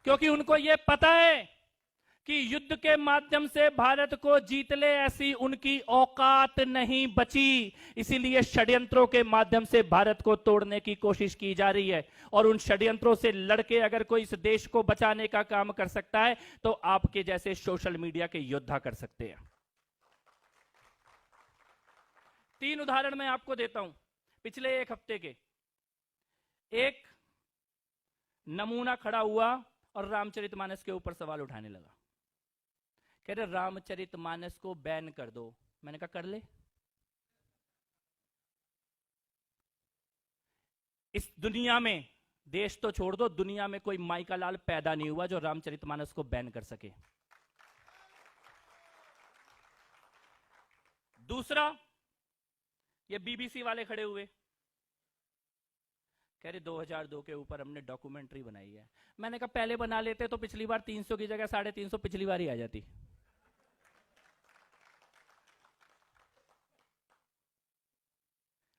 क्योंकि उनको यह पता है कि युद्ध के माध्यम से भारत को जीत ले ऐसी उनकी औकात नहीं बची। इसीलिए षड्यंत्रों के माध्यम से भारत को तोड़ने की कोशिश की जा रही है। और उन षड्यंत्रों से लड़के अगर कोई इस देश को बचाने का काम कर सकता है तो आपके जैसे सोशल मीडिया के योद्धा कर सकते हैं। 3 उदाहरण मैं आपको देता हूं पिछले 1 हफ्ते के। एक नमूना खड़ा हुआ और रामचरितमानस के ऊपर सवाल उठाने लगा, कह रहे रामचरितमानस को बैन कर दो। मैंने कहा कर ले। इस दुनिया में, देश तो छोड़ दो, दुनिया में कोई माइका लाल पैदा नहीं हुआ जो रामचरितमानस को बैन कर सके। दूसरा, ये बीबीसी वाले खड़े हुए, कह रहे 2002 के ऊपर हमने डॉक्यूमेंट्री बनाई है। मैंने कहा पहले बना लेते तो पिछली बार 300 की जगह 350 पिछली बार ही आ जाती।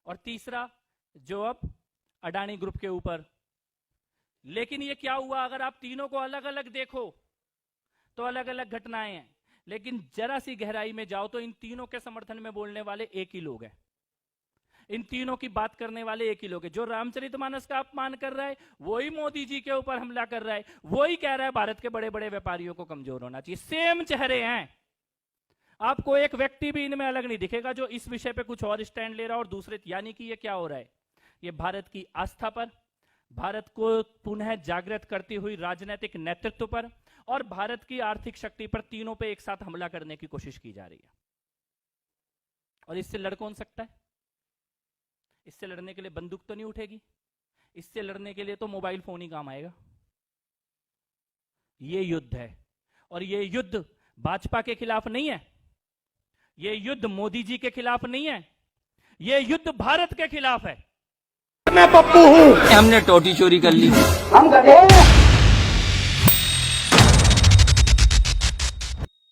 और तीसरा, जो अब अडानी ग्रुप के ऊपर। लेकिन ये क्या हुआ, अगर आप तीनों को अलग अलग देखो तो अलग अलग घटनाएं हैं, लेकिन जरा सी गहराई में जाओ तो इन तीनों के समर्थन में बोलने वाले एक ही लोग हैं। इन तीनों की बात करने वाले एक ही लोग हैं। जो रामचरितमानस का अपमान कर रहा है वही मोदी जी के ऊपर हमला कर रहा है, वही कह रहा है भारत के बड़े बड़े व्यापारियों को कमजोर होना चाहिए। सेम चेहरे हैं। आपको एक व्यक्ति भी इनमें अलग नहीं दिखेगा जो इस विषय पे कुछ और स्टैंड ले रहा है और दूसरे, यानी कि ये क्या हो रहा है, ये भारत की आस्था पर, भारत को पुनः जागृत करती हुई राजनीतिक नेतृत्व पर और भारत की आर्थिक शक्ति पर, तीनों पे एक साथ हमला करने की कोशिश की जा रही है। और इससे लड़ कौन सकता है? इससे लड़ने के लिए बंदूक तो नहीं उठेगी, इससे लड़ने के लिए तो मोबाइल फोन ही काम आएगा। ये युद्ध है और ये युद्ध भाजपा के खिलाफ नहीं है, ये युद्ध मोदी जी के खिलाफ नहीं है, ये युद्ध भारत के खिलाफ है। मैं पप्पू हूँ, हमने टोटी चोरी कर ली, हम गधे हैं।